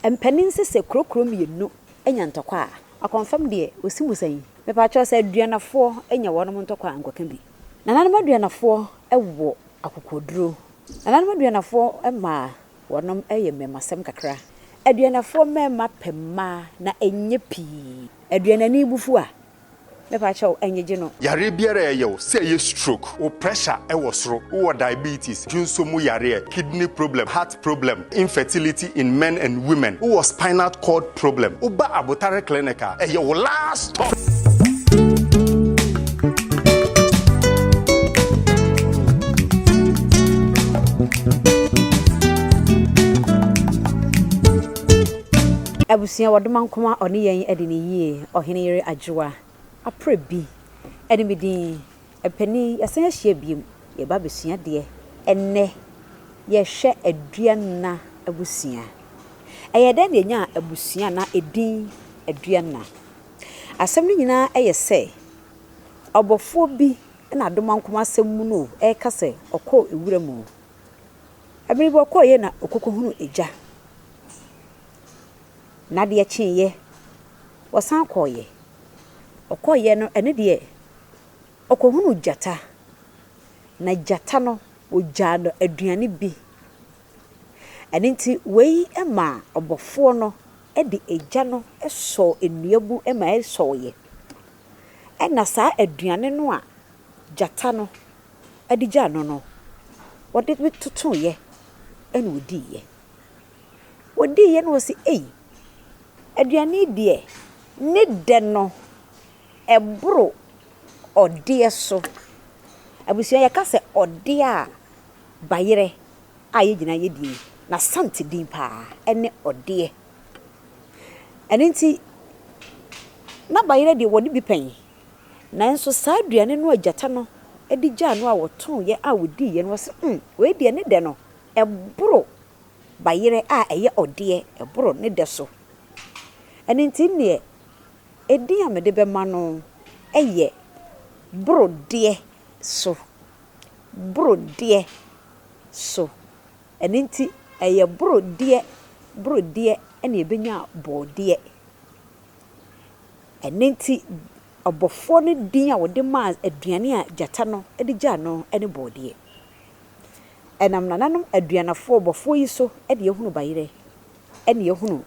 Empanin se krokro mienu enya ntokwa a confirm de osimusan me pa cho se aduanafo enya wonom ntokwa ankoka bi nananom aduanafo ewo akokoduro nananom aduanafo ema wonom eye memasem kakra aduanafo mema pemma na enye pi aduanani bufu a me pa cho enyeje no Yarib yeyo say ye stroke or pressure ewosro or diabetes junsomu yare kidney problem heart problem infertility in men and women or spinal cord problem uba abotare clinica your last stop. Abusua Wadoma nkoma oni yen edini yie Oheneyere Adwoa Aprebi edimidi epani yasan ahia biem ye ba besua de enne ye hwe aduana abusua eyede de nya abusua na edin aduana asem ni nyina eyese obofo bi na adoma nkoma asem mu no ekase okọ ewura mu abiribo okọ ye na okokohunu eja na de chinye wasan koye okoye no ene de okohunu jata na jata no oja no aduane bi ene nti wei ema obofo no e de eja no eso enuabu ema eso ye ena saa aduane no a jata no adija no wode bitutu ye ene odi ye no wosi aduane die ne de no ebro ode so abusua yakase ode a bayire a ye gina ye die na sante din pa ene ode enenti na bayire de woni bi pen nanso saa aduane no agata no edigya no a woton ye a wodi ye no se we die ne de no ebro bayire a eye ode ebro ne de so enenti ne edi amede be ma no eye brode so enenti eye brode ene ebenya bode enenti obofo ne din a wode ma aduane a jata no edigya no ene bode enam nananom aduanafo obofo yi so ede ehunu bayire ene ehunu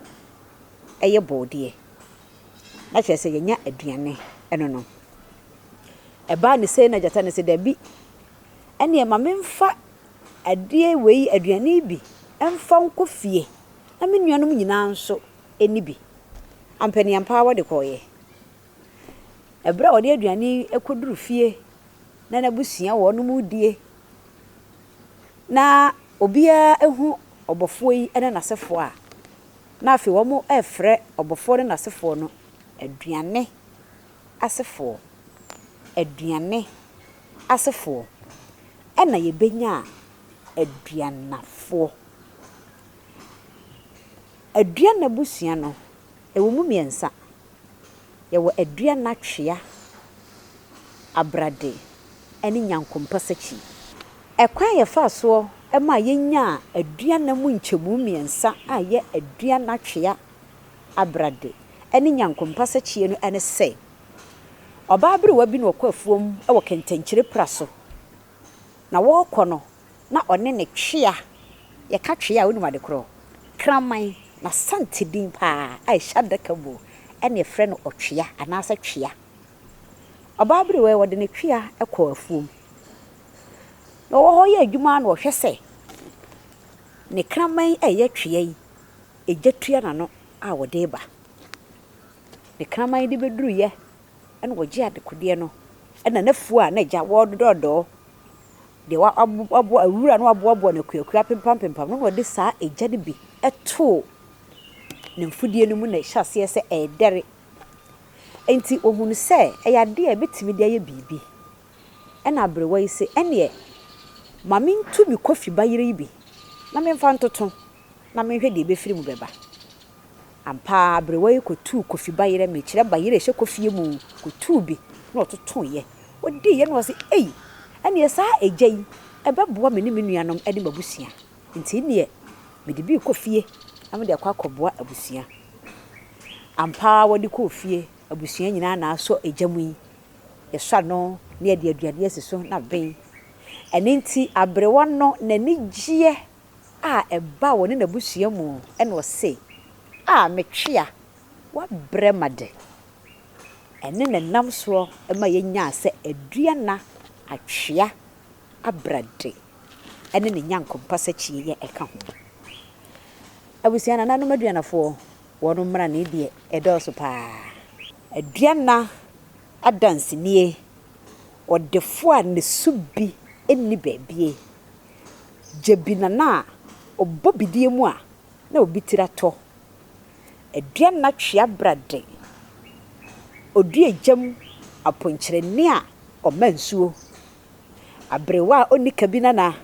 eye bode na chese yenya aduane eno no eba ne sei na jata ne se da bi ene ma memfa adie wei aduane bi emfa nko fie na me nuanom nyina nso eni bi ampani ampa wa de koye ebra wode aduane ekoduru fie na na busua wonom die na obia ehu obofo yi ene nasefo a na afi wo mo efre obofo ne nasefo no aduane asefo ena yebenya aduanafo aduana busua no ewo mu miensa yewo aduana twea abrade eni nyankompasachi ekwan ye fa so ema yenya aduana mu nchemu miensa aye aduana twea abrade eni nyankompasachi no ene se obaabere wa bi no kwafuom e wo kentankyire praso na wo kono na one ne twea ye ka twea wonu made kro kraman na sante din pa ai shadakabo ene frɛ no otwea anasa twea obaabere wa wode ne twea e kwafuom no wo ho ye adwuma na wo hwese ne kraman eye twea yi ejatua na no a wode ba ne kraman de beduru ye ene woji adekode no ena nafu a na ja wododo de wa abo awura no abo na kuakua pempam no wode saa eja de bi eto ne mfudie no mu na hyase se edere enti ohunu se eyade a betimi de aye bibi ena abrewa yi se ene mame ntu mi kofi bayire bi na me mfa ntoto na me hwe de befiri mu beba ampa abrewa yi kotu kofi bayire me kire bayire hye kofi mu kotu bi na ototo ye odi ye no se ene saa ejai ebeboa me ni menuanom ene mabusua enti ne me de bi kofie am de akwakoboa abusua ampa wodi ko fie abusua nyina na aso ejamu yi yeswa no na ye de aduane asiso na ben eninti abrewa no nani gie a eba woni na busua mu ene o se a metwea wa bremade ene ne nam so ema yenya se aduana atwea abrade ene ne nyankompa sachi ye eka ho abusua na nanu aduanafo wono mra na die edoso pa aduana adanse nie odefo a ne subi enni baabie jebina na obobidie mu a na obitira to aduana twea brade odue jam aponkyerene a omansuo abrewa onika bi na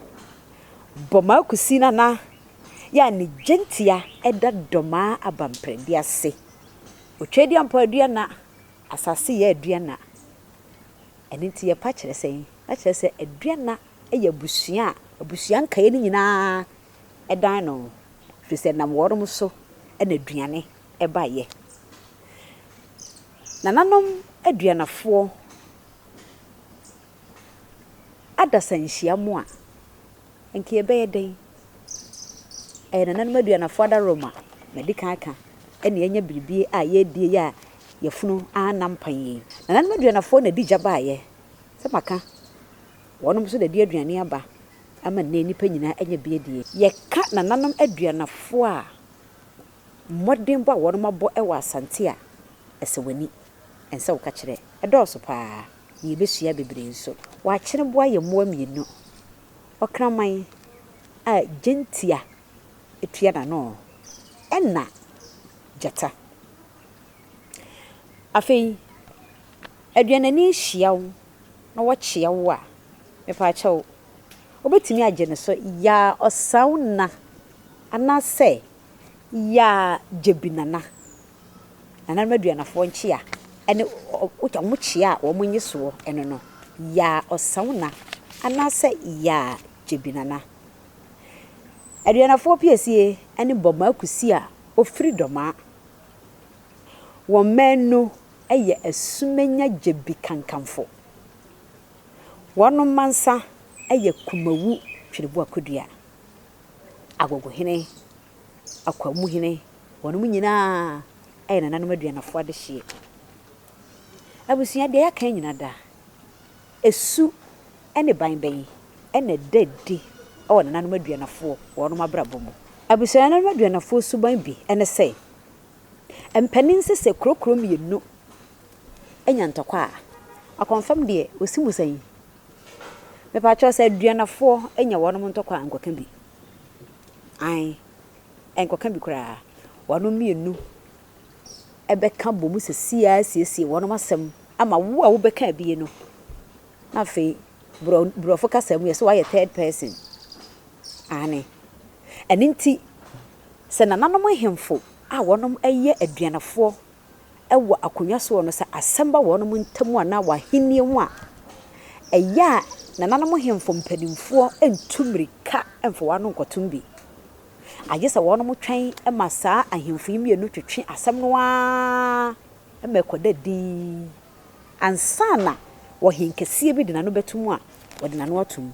boma kusi na ya ni gentia eda doma abampredi ase otwedi ampo aduana asase ye aduana eninti ye pa kyerɛ sɛn a kyerɛ sɛ aduana eye abusua nkae ni nyina edan no fi sɛ nam wɔrom so ena aduane eba ye nananom aduanafo adasanhia mu a enke ye bɛyɛ den nananom aduanafo da Roma medical aka ene yenya biribie a ye die ya yefunu anam panye nananom aduanafo na di jaba ye se maka wonom so da di aduane aba ama na nipa nyina enya biedie ye ka nananom aduanafo a modern bo wonom abo ewa asante a ese wani ense wo ka kire edoso pa ye besua bebre nso wa kire bo aye mo amienu okraman a gentia etua na no enna jata afei aduanani hyiawo na wo kyeawo a me pa kyew obetimi agye ne so ya osauna anase ya jebinana nananom aduanafo nkyea ene wo kyea wo munyi so eno no ya osauna anase ya jebinana aduanafo piesie ene boma kusi a ofiri doma wo menu eye asumenya jebi kankanfo wono mansa eye kumawu twirebo akodua agogohene akwamuhene wono nyina eye nananom aduanafo ade hye abusua de yakan nyina da esu ene banban ene dadi o nananom aduanafo wono mabrabo mu abusua nananom aduanafo suban bi ene sei empanin sese krokro mienu enya ntokwa a confirm de osimusan me pa cho se aduanafo enya wonom ntokwa ankoka bi ai enkoka bi kura wonom mienu ebeka bomu sesia siesie wonom asem ama wo a wo beka bi no na fe bro focus am ye so why third person ane eninti se nananom hemfo a wonom eye aduanafo ewo akonwa so no se asamba wonom ntamu ana wa henie mu a eya nananom hemfo mpadimfo entumirika emfo wano nkotumbi agesa wonom twen emasa ahemfo yimienu twetwe asam no a emekodadi ansana wo henkesie bi de nano betumu a wo de nano atum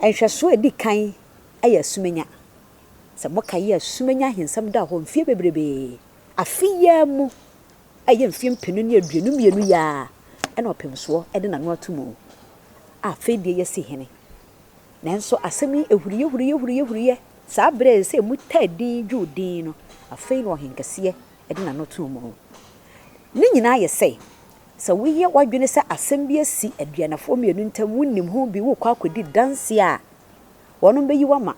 enhweso edi kan aya sumenya se mokaye asumenya hensam da ho mfie bebrebe afiya mu aye mfie mpenu ne aduanu mienu ya ena opemso ede nano atumu afedie yesi hene nanso asemi ehuriye saa bre se mutadi dwudin no afei no henkese ede nano atumu ni nyina ye sei se wiye wadwene se asem bi asi aduanafo mienu ntam wunnim ho bi wo kwa akodi danse a wono beyi wama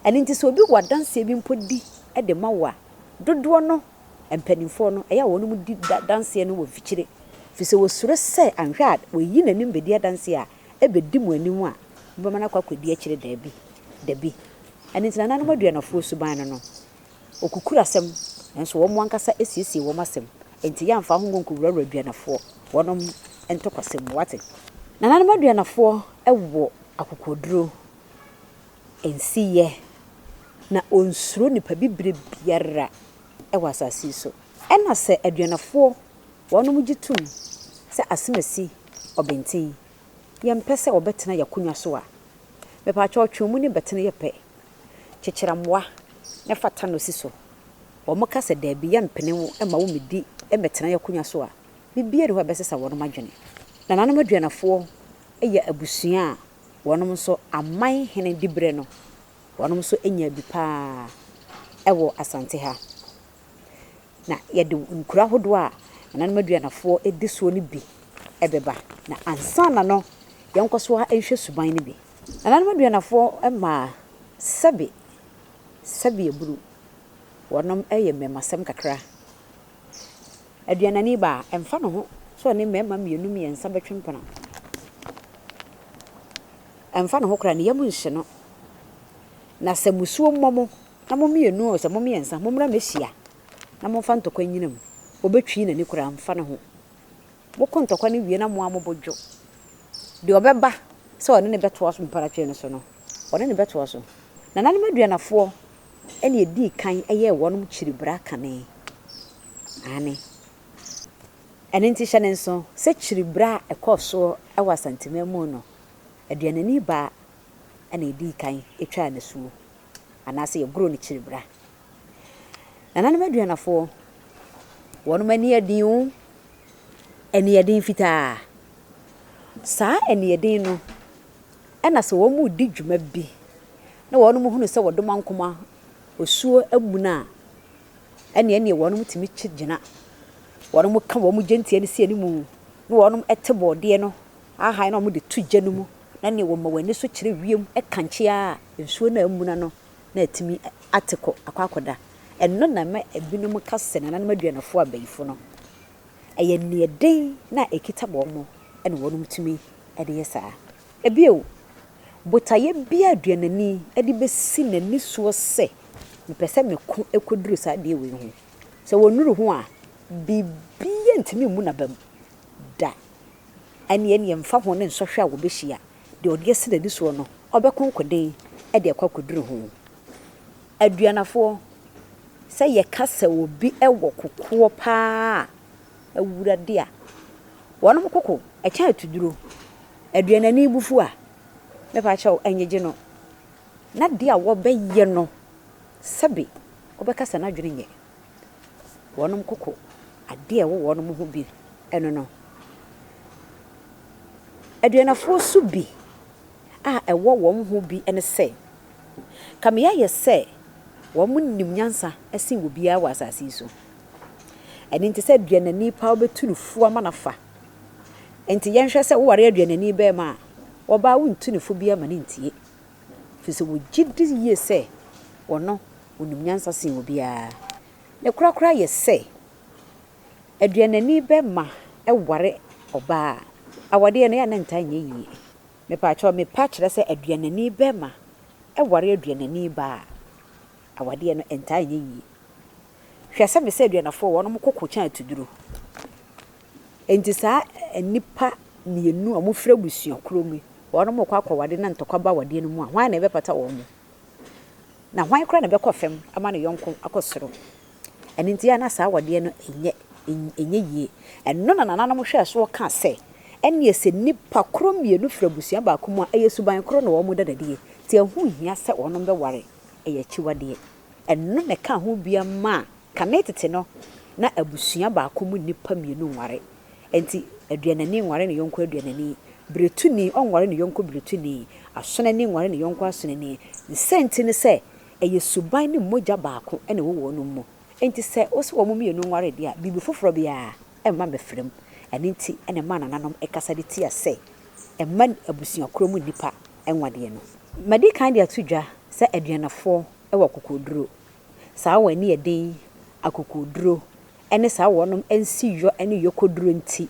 aninti so obi wa danse bi mpodi ede mawa dodo no empanimfo no eya wono mu di danse no wo fikyire fise wo sure se anhwad wo yi nanim bedi danse a ebedi mu anim a mbama na kwa akodi akire dabi aninti nananom aduanafo suban no okukura asem enso wo mo ankasa esiesie wo masem enti ya mfa ho ngonkuwura aduanafo wonom entokwasem wate nananom aduanafo ewo akokoduro ensiye na onsuro nipa bibire biara ewa asase so ena se aduanafo wonom gitum se asemasi obenten yempese obetena yakonwa so a mepa cha otwemu ni betena yepe checheramwa ne fata no si so omoka se da bi yempene wo ema wo medi ebetena yakonwa so a bibiere ho besesa wonom adwene na nanom aduanafo eye abusua wonom so aman hene dibre no wonom so enya bi pa ewo asante ha na yede nkura hodo a nanom aduanafo edisuo ni bi ebeba na ansana no yenkoso ha ehwe suban ni bi nanom aduanafo ema sabi eburu wonom eye memasem kakra aduanani ba emfa no ho so ne mema mienu miensa betwempana emfa no ho kra ne yamu nhye no na samusuo mmomo na mo mienu o se mo miensa mo mra mehia na mo fa ntokwa nyinam obetwi na ni kra mfa no ho mo kontokwa ne wie na mo amobodwo de obeba se one ne beto aso mparatwe no so no one ne beto aso na nanem aduanafo ene edi kan eye wonom chiribra kane ane ene nti hye ne nso se chiribra ekoso ewa santimemu no aduanani ba ene edi kan etwa na suo anase ye gro ne chiribra na nanem aduanafo wonom ani adin ene yedin fita saa ene yedin no ena se wo mu di dwuma bi na wonom hunu se wodoma nkoma osuo amuna ene wonom timi chigina wonom ka wo mu gentie ne sie ne mu na wonom ete bode no aha na wo de tugya no mu na ne wo ma wani so kire wiem ekanchia nsuo na amuna no na atimi ateko akwakoda enno na ma ebinom kase na nanem aduanafo abayifo no eye ne den na ekita bo mo ene wonom timi ede yesa ebio botaye bia aduanani ede besi nani suo se mepese me ko ekoduru sa de we ho se wonuru ho a bibia ntimi mu na bam da ene mfa ho ne nsohwe a wo behia de ode se nani suo no obekonkoden ede akwakoduru ho aduanafo se ye kasa obi ewo kokoɔ paa awurade a wonom kokko echa atuduro aduanani bufu a mepa chaw enyeje no na de a wo beye no sabi obekasa na dwene nye wonom kokko ade a wo wonom ho bi eno no aduanafo su bi a ewo wom ho bi ene se kamia ye se wo munnim nyansa esi wo bia wa asase so eni nti se aduanani pa obetu nufu amanafa enti yenhwe se wo ware aduanani be ma wo ba wo ntu nufu bia ma ntie fise wo gidi ye se wono onum nyansa se wo bia ne kura ye se aduanani be ma e ware oba awade ne ya na ntanye yi me pa cho me pa kire se aduanani be ma e ware aduanani ba awade no entanye yi hwese me se aduanafo wonom kokko kyan atuduro enti saa enipa mienu amofra busua kromi wonom kwakwa wade na ntokwa wade no mu a hwan na ebepata wo mu na hwan kra na bekofem ama ne yonko akosoro enti ya na saa wade no enye yi enno na nananom hwe so ka se ene ese nipa kromienu fra busua ba ko mu a eyesuban kro na wo mu dadadie ti ehu hia se wonom be ware eye chiwade enno ne ka ho bia ma kanetete no na abusua ba ko mu nipa mienu ware enti aduanani ware ne yonko aduanani bretuni onware ne yonko bretuni asona ni ware ne yonko asona ni senti ne se eye suban ne moja ba ko ene wo wonu mo enti se oso wo mu mienu ware dia bibi foforo bia emma mefrem enti ene ma nananom ekasa de tia se emma abusua kromu nipa enwade no madi kan de atudwa se aduanafo ewo kokoduro saa wani eden akokoduro ene saa wonom ensi yo ene yokoduro nti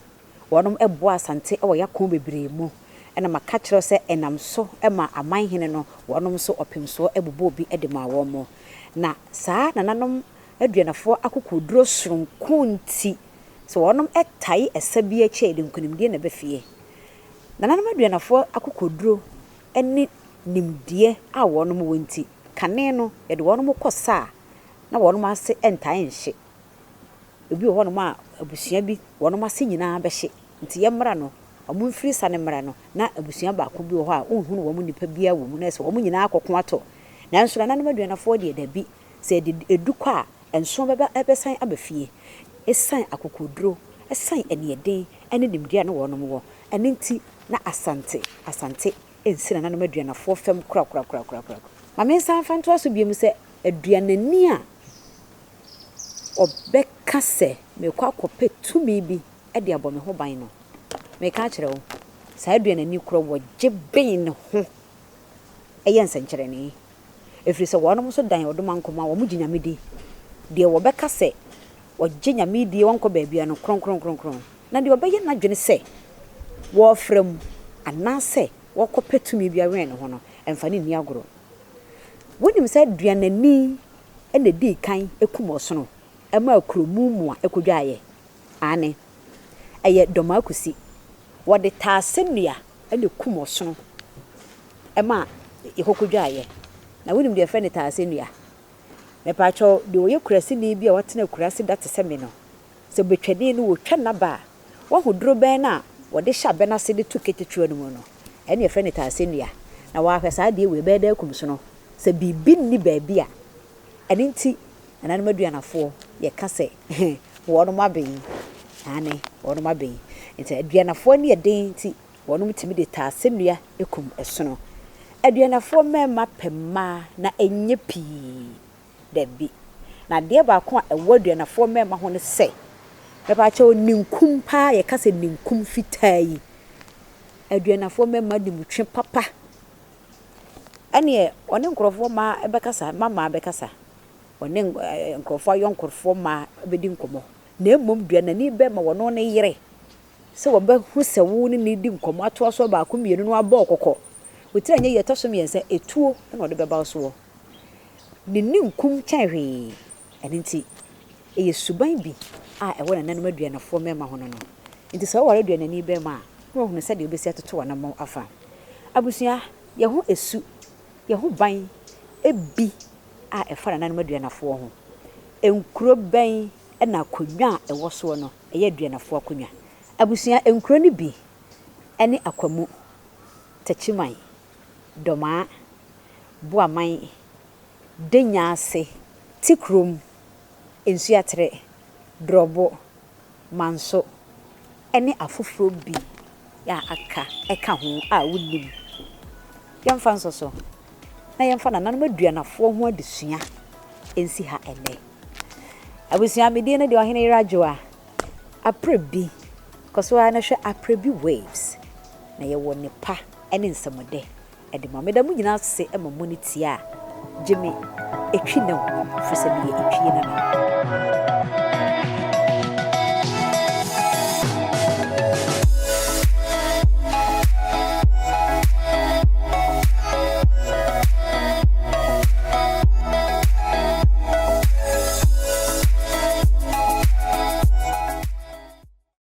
wonom ebo asante ewo yakon bebre mu ena maka kire se enam so ema aman hene no wonom so opemso ebubo obi edema wo mo na saa nananom aduanafo akokoduro soronko nti so wonom etai esabia che de nkunimdie na befie nananom aduanafo akokoduro ene nimdie a wonom wonti kane no ye de wono mo kosa na wono ma ase entan nhye ebi wono ma abusua bi wono ma ase nyina be hye nti ye mra no omo mfiri sa ne mra no na abusua ba ko bi wo ha onhunu wo mo nipa bia wo mu na se wo mo nyina akoko ato nanso na nanom aduanafo de da bi se edukwa enso beba ebesan abafie esan akokoduro esan enieden ene nimdia no wono mo ene nti na asante ensina nanom aduanafo fam kura ma me san fanto aso biem se aduanani a obeka se me kwa kope tumi bi e de abome ho ban no me ka kire wo sa aduanani kura wo geben ho eyen senkyere ni efiri se wono mo so dan odoma nkoma wo mo ginyamedi de wo beka se wo ginyamedi wonko baabia no kron na de obeye na dwene se wo frem anase wo kopetumi bia wen no ho no emfane ni agoro wonim se aduanani ene di kan ekum osono ema akromumu a ekodwaye ane eye doma kusi wo de taasenua ene kum osono ema ekokodwaye na wonim de friend taasenua me pacho de oye kurase ni bia watena kurase date se me no se betwade no wo twa na ba wo hodro ben na wo de hya bena se de tuketetwa no mu no ene friend taasenua na wa hwesa de we be da kum so no se bibi ni baabia ene nti nanan maduanafo ye ka se wono maben ane wono maben nti aduanafo ne den nti wono mtimi de taasenua ekum esono aduanafo mema pema na enye pii dabi na de ba ko a ewo aduanafo mema ho ne se mepa cha ninkum pa ye ka se ninkum fitai aduanafo mema de mutwe papa ane one nkrofo ma ebekasa mama ebekasa one nkrofo yonkrofo ma ebedi nkomo na emom duanani be ma wono ne yire se wo ba hu se wo ne di nkomo ato so ba ko mienu no aba okoko wotira nye yeto so miense etuo na ode beba so ni ninkum kyahwe ene nti eye suban bi a ewo na nanom aduanafo mema ho no no nti se wo aduanani be ma no hu se de obesi atoto wana mo afa abusua ye ho esu ye ho ban ebi a efara nanom aduanafo ho enkuro ban na akonwa ewo so no eye aduanafo akonwa abusua enkuro ni bi ene akwamu tachiman doma buaman denyase tikrum ensuatre drobo manso ene afoforo bi ya aka eka ho a wonim yemfa nsoso na yemfa nanan aduanafo ho adesua ensi ha ene abusua medie na de Oheneyere Adwoa Aprebi koso ana hwe Aprebi waves na ye wo nepa ene nsamode ede mameda mu nyina se emamoniti a Jimmy etwi ne ho fese bi etwi na